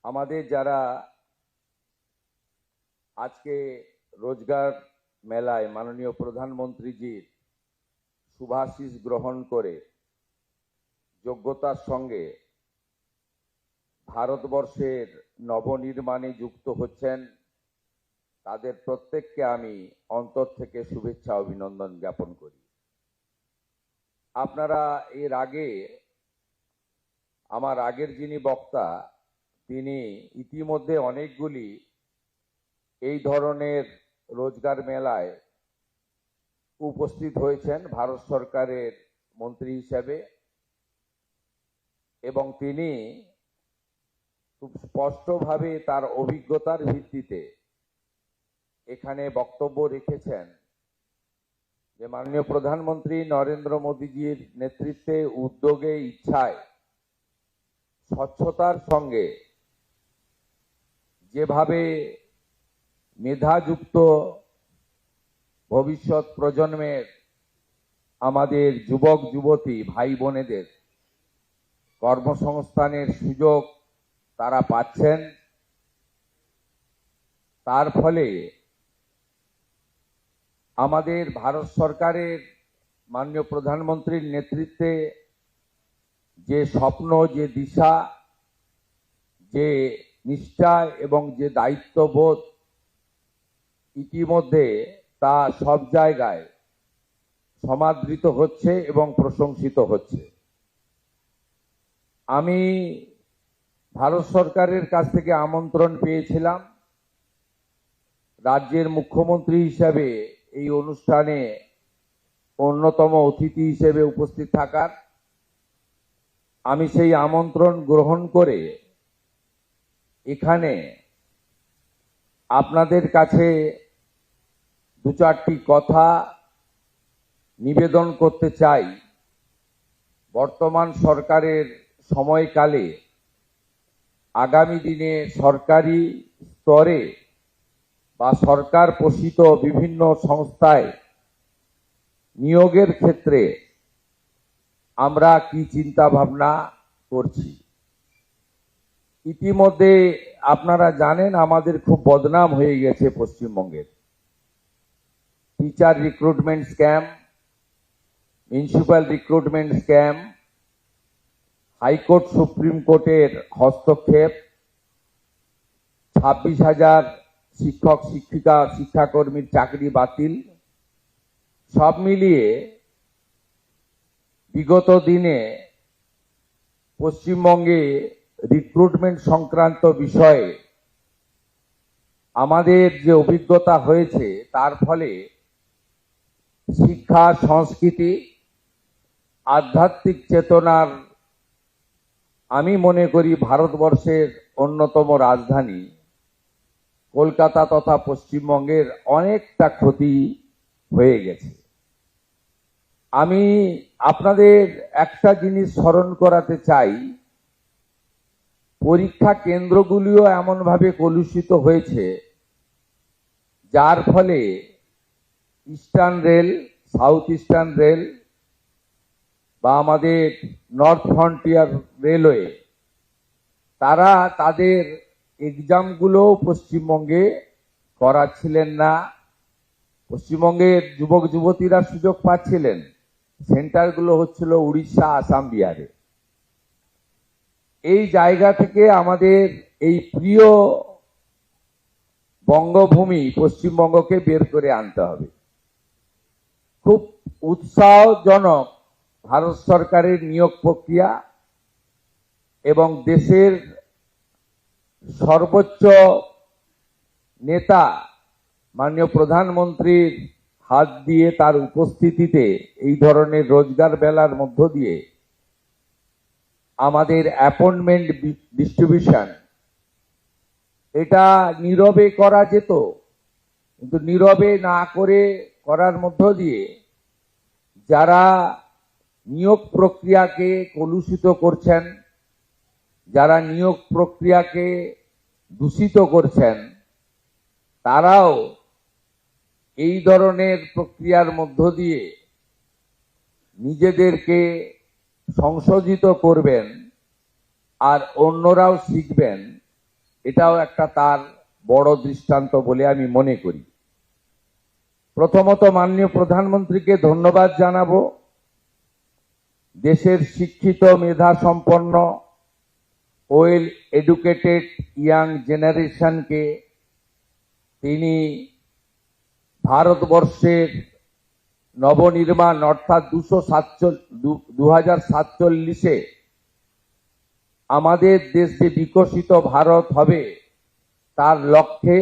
আমাদের যারা আজকে রোজগার মেলায় মাননীয় প্রধানমন্ত্রীজির শুভাশিস গ্রহণ করে যোগ্যতার সঙ্গে ভারতবর্ষের নবনির্মাণে যুক্ত হচ্ছেন, তাদের প্রত্যেককে আমি অন্তর থেকে শুভেচ্ছা অভিনন্দন জ্ঞাপন করি। আপনারা এর আগে আমার আগের যিনি বক্তা তিনি ইতিমধ্যে অনেকগুলি এই ধরনের রোজগার মেলায় উপস্থিত হয়েছেন ভারত সরকারের মন্ত্রী হিসেবে, এবং তিনি খুব স্পষ্টভাবে তার অভিজ্ঞতার ভিত্তিতে এখানে বক্তব্য রেখেছেন যে মাননীয় প্রধানমন্ত্রী নরেন্দ্র মোদীজির নেতৃত্বে, উদ্যোগে, ইচ্ছায় স্বচ্ছতার সঙ্গে যেভাবে মেধাযুক্ত ভবিষ্যৎ প্রজন্মের আমাদের যুবক যুবতী ভাই বোনেদের কর্মসংস্থানের সুযোগ তারা পাচ্ছেন, তার ফলে আমাদের ভারত সরকারের মাননীয় প্রধানমন্ত্রীর নেতৃত্বে যে স্বপ্ন, যে দিশা, যে নিষ্ঠা এবং যে দায়িত্ববোধ ইতিমধ্যে তা সব জায়গায় সমাদৃত হচ্ছে এবং প্রশংসিত হচ্ছে। আমি ভারত সরকারের কাছ থেকে আমন্ত্রণ পেয়েছিলাম রাজ্যের মুখ্যমন্ত্রী হিসেবে এই অনুষ্ঠানে অন্যতম অতিথি হিসেবে উপস্থিত থাকার। আমি সেই আমন্ত্রণ গ্রহণ করে এখানে আপনাদের কাছে দু চারটি কথা নিবেদন করতে চাই। বর্তমান সরকারের সময়কালে আগামী দিনে সরকারি স্তরে বা সরকার পোষিত বিভিন্ন সংস্থায় নিয়োগের ক্ষেত্রে আমরা কি চিন্তা ভাবনা করছি। ইতিমধ্যে আপনারা জানেন আমাদের খুব বদনাম হয়ে গেছে পশ্চিমবঙ্গের। Teacher recruitment scam, municipal recruitment scam, high court supreme কোর্টের হস্তক্ষেপ, 26,000 শিক্ষক শিক্ষিকা শিক্ষাকর্মীর চাকরি বাতিল, সব মিলিয়ে বিগত দিনে পশ্চিমবঙ্গে রিক্রুটমেন্ট সংক্রান্ত বিষয়ে আমাদের যে অভিজ্ঞতা হয়েছে তার ফলে শিক্ষা, সংস্কৃতি, আধ্যাত্মিক চেতনার আমি মনে করি ভারতবর্ষের অন্যতম রাজধানী কলকাতা তথা পশ্চিমবঙ্গের অনেকটা ক্ষতি হয়ে গেছে। আমি আপনাদের একটা জিনিস স্মরণ করাতে চাই, পরীক্ষা কেন্দ্রগুলিও এমনভাবে কলুষিত হয়েছে যার ফলে eastern rail, south eastern rail বা আমাদের নর্থ ফ্রন্টিয়ার রেলওয়ে তারা তাদের এক্সামগুলো পশ্চিমবঙ্গে করাচ্ছিলেন না। পশ্চিমবঙ্গের যুবক যুবতীরা সুযোগ পাচ্ছিলেন, সেন্টারগুলো হচ্ছিল উড়িষ্যা, আসাম, বিহারে। এই জায়গা থেকে আমাদের এই প্রিয় বঙ্গভূমি পশ্চিমবঙ্গকে বের করে আনতে হবে। খুব উৎসাহজনক ভারত সরকারের নিয়োগ প্রক্রিয়া এবং দেশের সর্বোচ্চ নেতা মাননীয় প্রধানমন্ত্রীর হাত দিয়ে তার উপস্থিতিতে এই ধরনের রোজগার মেলার মধ্য দিয়ে আমাদের অ্যাপয়েন্টমেন্ট ডিস্ট্রিবিউশন, এটা নীরবে করা যেত, কিন্তু নীরবে না করে করার মধ্য দিয়ে যারা নিয়োগ প্রক্রিয়াকে কলুষিত করছেন, যারা নিয়োগ প্রক্রিয়াকে দূষিত করছেন, তারাও এই ধরনের প্রক্রিয়ার মধ্য দিয়ে নিজেদেরকে সংশোধিত করবেন আর অন্যরাও শিখবেন এটাও একটা তার বড় দৃষ্টান্ত বলে আমি মনে করি। প্রথমত মাননীয় প্রধানমন্ত্রীকে ধন্যবাদ জানাবো। দেশের শিক্ষিত মেধা সম্পন্ন ওয়েল এডুকেটেড ইয়াং জেনারেশনকে তিনি ভারতবর্ষের নবনির্মাণ অর্থাৎ 2047 আমাদের দেশ যে বিকশিত ভারত হবে তার লক্ষ্যে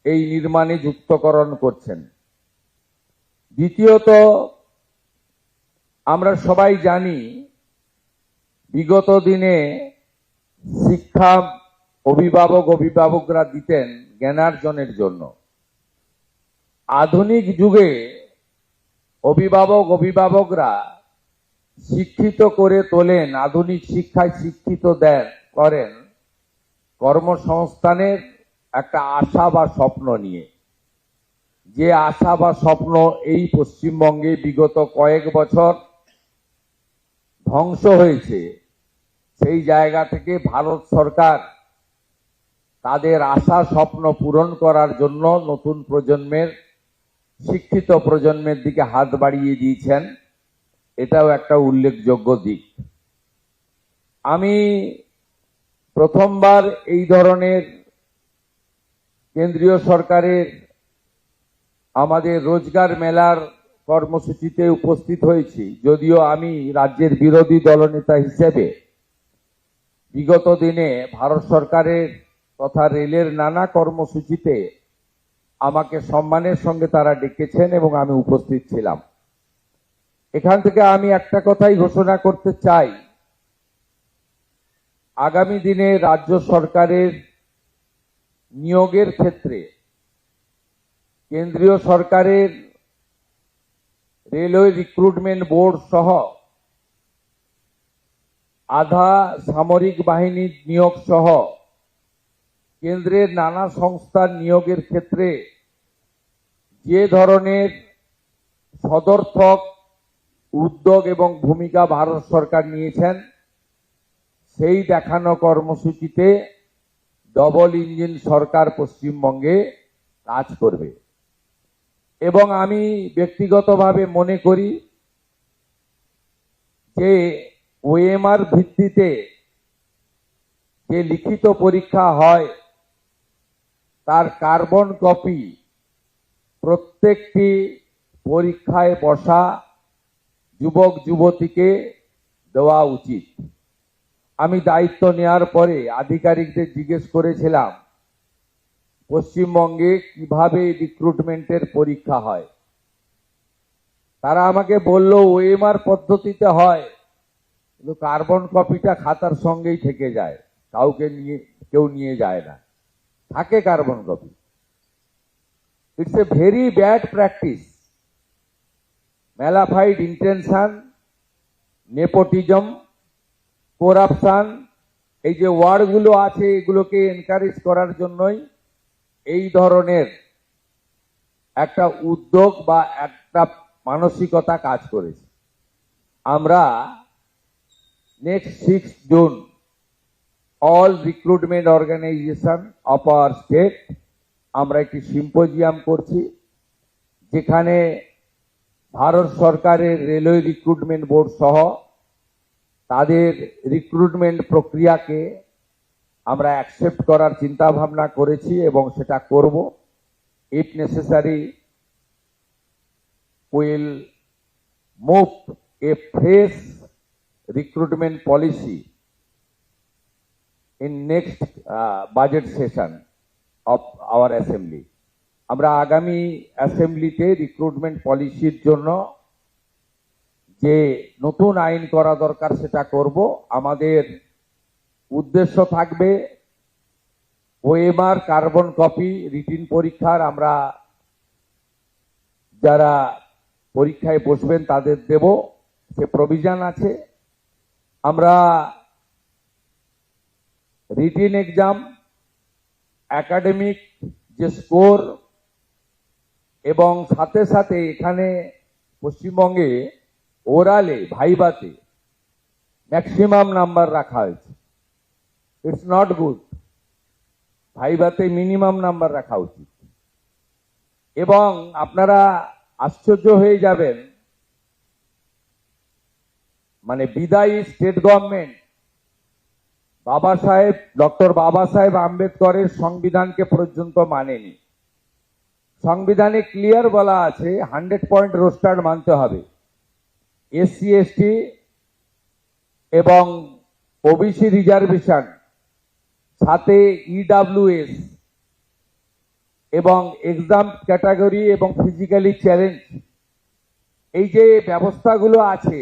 এই নির্মাণে যুক্তকরণ করছেন। দ্বিতীয়ত, আমরা সবাই জানি বিগত দিনে শিক্ষা অভিভাবকরা দিতেন জ্ঞানার্জনের জন্য। আধুনিক যুগে অভিভাবকরা শিক্ষিত করে তোলেন, আধুনিক শিক্ষায় শিক্ষিত করেন কর্মসংস্থানের একটা আশা বা স্বপ্ন নিয়ে। যে আশা বা স্বপ্ন এই পশ্চিমবঙ্গে বিগত কয়েক বছর ধ্বংস হয়েছে, সেই জায়গা থেকে ভারত সরকার তাদের আশা স্বপ্ন পূরণ করার জন্য নতুন প্রজন্মের শিক্ষিত প্রজন্মের দিকে হাত বাড়িয়ে দিয়েছেন। এটাও একটা উল্লেখযোগ্য দিক। আমি প্রথমবার এই ধরনের কেন্দ্রীয় সরকারের আমাদের রোজগার মেলার কর্মসূচিতে উপস্থিত হয়েছি, যদিও আমি রাজ্যের বিরোধী দলনেতা হিসেবে বিগত দিনে ভারত সরকারের তথা রেলের নানা কর্মসূচিতে আমাকে সম্মানের সঙ্গে তারা ডেকেছেন এবং আমি উপস্থিত ছিলাম। এখান থেকে আমি একটা কথাই ঘোষণা করতে চাই, আগামী দিনে রাজ্য সরকারের নিয়োগের ক্ষেত্রে কেন্দ্রীয় সরকারের রেলওয়ে রিক্রুটমেন্ট বোর্ড সহ আধা সামরিক বাহিনীর নিয়োগ সহ কেন্দ্রের নানা সংস্থার নিয়োগের ক্ষেত্রে যে ধরনের সদর্থক উদ্যোগ এবং ভূমিকা ভারত সরকার নিয়েছেন, সেই দেখানো কর্মসূচিতে ডবল ইঞ্জিন সরকার পশ্চিমবঙ্গে কাজ করবে। এবং আমি ব্যক্তিগতভাবে মনে করি যে ওএমআর ভিত্তিতে যে লিখিত পরীক্ষা হয় তার কার্বন কপি প্রত্যেকটি পরীক্ষায় বসা যুবক যুবতীকে দেওয়া উচিত। আমি দায়িত্ব নেওয়ার পরে আধিকারিকদের জিজ্ঞেস করেছিলাম পশ্চিমবঙ্গে কিভাবে রিক্রুটমেন্টের পরীক্ষা হয়। তারা আমাকে বলল ওএমআর পদ্ধতিতে হয়, কিন্তু কার্বন কপিটা খাতার সঙ্গেই থেকে যায়, কেউ নিয়ে যায় না, থাকে carbon copy. It's a very bad practice. Mala fide intention, nepotism, corruption, এই যে ওয়ার্ডগুলো আছে এগুলোকে এনকারেজ করার জন্যই এই ধরনের একটা উদ্যোগ বা একটা মানসিকতা কাজ করেছে। আমরা next 6 June all recruitment organisation of our state আমরা একটি সিম্পোজিয়াম করছি, যেখানে ভারত সরকারের রেলওয়ে রিক্রুটমেন্ট বোর্ড সহ তাদের রিক্রুটমেন্ট প্রক্রিয়াকে আমরা অ্যাকসেপ্ট করার চিন্তা ভাবনা করেছি এবং সেটা করব। If necessary will move A fresh recruitment policy in next budget session of our assembly. আমরা আগামী অ্যাসেম্বলিতে রিক্রুটমেন্ট পলিসির জন্য যে নতুন আইন করা দরকার সেটা করব। আমাদের উদ্দেশ্য থাকবে ওএমআর কার্বন কপি রিটিন পরীক্ষার আমরা যারা পরীক্ষায় বসবেন তাদের দেব, সে প্রভিশন আছে। আমরা রিটিন এক্সাম, একাডেমিক যে স্কোর এবং সাথে সাথে এখানে পশ্চিমবঙ্গে ওরালে ভাইভাতে ম্যাক্সিমাম নাম্বার রাখা হয়েছে। It's not good. ভাইভাতে মিনিমাম নাম্বার রাখা উচিত। এবং আপনারা আশ্চর্য হয়ে যাবেন, মানে বিদায়ী স্টেট গভর্নমেন্ট ডক্টর বাবা সাহেব আম্বেদকরের সংবিধানকে পর্যন্ত মানেনি। সংবিধানে ক্লিয়ার বলা আছে 100 পয়েন্ট রোস্টার মানতে হবে। এসসি এসটি এবং ওবিসি রিজার্ভেশন, সাথে ইডব্লিউএস এবং এক্সাম ক্যাটাগরি এবং ফিজিক্যালি চ্যালেঞ্জ, এই যে ব্যবস্থাগুলো আছে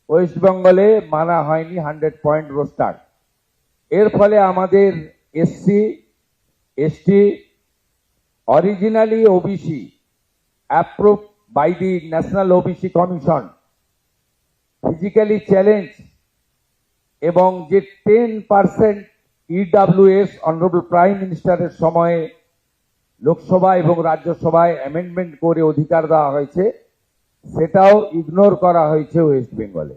ওয়েস্ট বেঙ্গলে মানা হয়নি 100 পয়েন্ট রোস্টার। এর ফলে আমাদের SC ST originally OBC approve by the national OBC commission, physically challenge এবং যে 10% ইডব্লিউএস অনারেবল প্রাইম মিনিস্টারের সময়ে লোকসভা এবং রাজ্যসভায় অ্যামেন্ডমেন্ট করে অধিকার দেওয়া হয়েছে, সেটাও ইগনোর করা হয়েছে ওয়েস্ট বেঙ্গলে।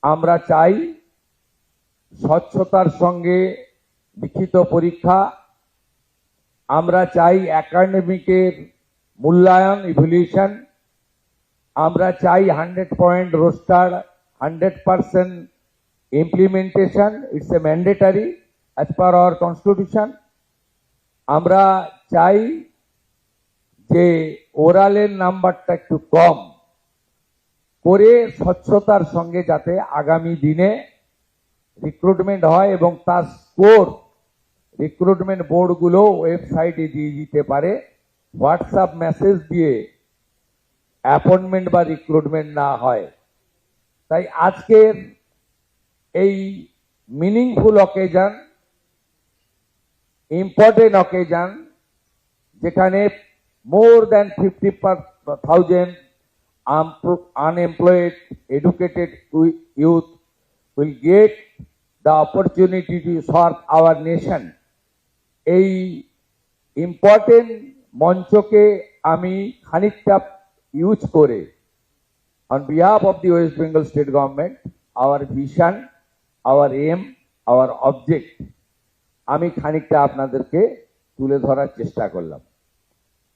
আমরা চাই স্বচ্ছতার সঙ্গে লিখিত পরীক্ষা, আমরা চাই একাডেমিকের মূল্যায়ন ইভ্যালুয়েশন, আমরা চাই 100 point roaster, 100% implementation, it's a mandatory as per hour constitution. আমরা চাই যে ওরালের নাম্বারটা একটু কম করে স্বচ্ছতার সঙ্গে যাতে আগামী দিনে রিক্রুটমেন্ট হয় এবং তার স্কোর রিক্রুটমেন্ট বোর্ডগুলো ওয়েবসাইটে দিয়ে দিতে পারে, হোয়াটসঅ্যাপ মেসেজ দিয়ে অ্যাপয়েন্টমেন্ট বা রিক্রুটমেন্ট না হয়। তাই আজকের এই মিনিংফুল অকেশন, ইম্পর্টেন্ট অকেশন, যেখানে more than 50,000 unemployed educated youth will get the opportunity to serve our nation, এই ইম্পর্টেন্ট মঞ্চকে আমি খানিকটা ইউজ করে on behalf of the West Bengal State Government, our vision, our aim, our object, আমি খানিকটা আপনাদেরকে তুলে ধরার চেষ্টা করলাম।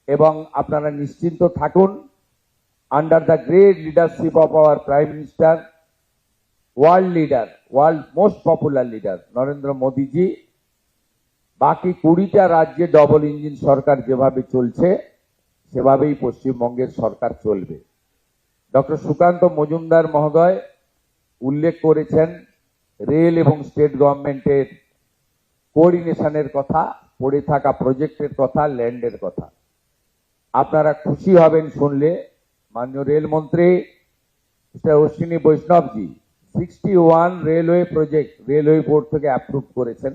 এবং আপনারা নিশ্চিন্ত থাকুন, under the great leadership of our prime minister, world leader, world most popular leader Narendra Modiji, বাকি 20টা রাজ্যে ডবল ইঞ্জিন সরকার যেভাবে চলছে সেভাবেই পশ্চিমবঙ্গের সরকার চলবে। ডক্টর সুকান্ত মজুমদার মহোদয় উল্লেখ করেছেন রেল এবং স্টেট গভর্নমেন্টের কোঅর্ডিনেশনের কথা, পড়ে থাকা প্রজেক্টের কথা, ল্যান্ডের কথা। আপনারা খুশি হবেন শুনলে, মাননীয় রেলমন্ত্রী mister Ashwini Vaishnavji 61 railway project railway board থেকে অ্যাপ্রুভ করেছেন।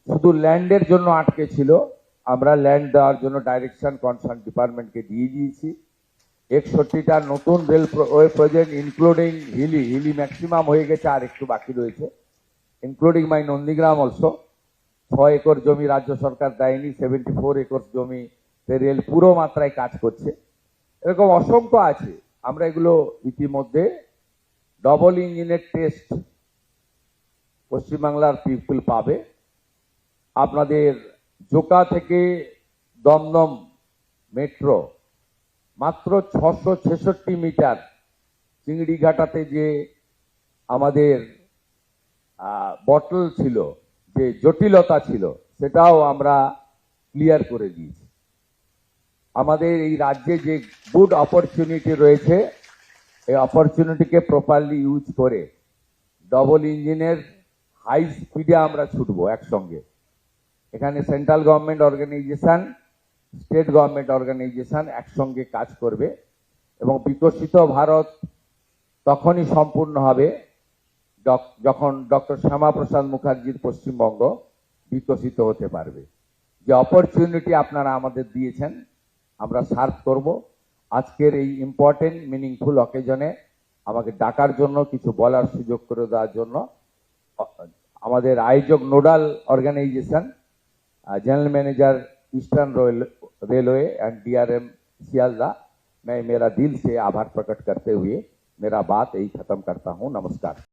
শুধু ল্যান্ডের জন্য আটকে ছিল, আমরা ল্যান্ড দেওয়ার জন্য ডাইরেকশন কনসার্ন ডিপার্টমেন্টকে দিয়ে দিয়েছি। 61টা নতুন railway project including Hili maximum হয়ে গেছে, আর একটু বাকি রয়েছে, including my Nandigram also. 6 acre জমি রাজ্য সরকার দেয়নি, 74 একর জমি রেল পুরো মাত্রায় কাজ করছে। এরকম অসংখ্য আছে। আমরা এগুলো ইতিমধ্যে ডবল ইঞ্জিনের টেস্ট পশ্চিমবাংলার পিপল পাবে। আপনাদের জোকা থেকে দমদম মেট্রো মাত্র 666 মিটার, চিংড়িঘাটাতে যে আমাদের বটল ছিল, যে জটিলতা ছিল, সেটাও আমরা ক্লিয়ার করে দিয়েছি। আমাদের এই রাজ্যে যে গুড অপরচুনিটি রয়েছে, এই অপরচুনিটিকে প্রপারলি ইউজ করে ডবল ইঞ্জিনের হাই স্পিডে আমরা ছুটবো একসঙ্গে। এখানে central government organisation, state government organisation একসঙ্গে কাজ করবে এবং বিকশিত ভারত তখনই সম্পূর্ণ হবে যখন ডক্টর শ্যামাপ্রসাদ মুখার্জির পশ্চিমবঙ্গ বিকশিত হতে পারবে। যে অপরচুনিটি আপনারা আমাদের দিয়েছেন আমরা সার্ভ করব। আজকের এই ইম্পর্টেন্ট মিনিংফুল অকেজনে আমাকে ডাকার জন্য, কিছু বলার সুযোগ করে দেওয়ার জন্য আমাদের আয়োজক nodal organisation, general manager eastern railway and DRM Sealdah, मैं मेरा दिल से आभार प्रकट करते हुए मेरा बात यही खत्म करता हूं। नमस्कार।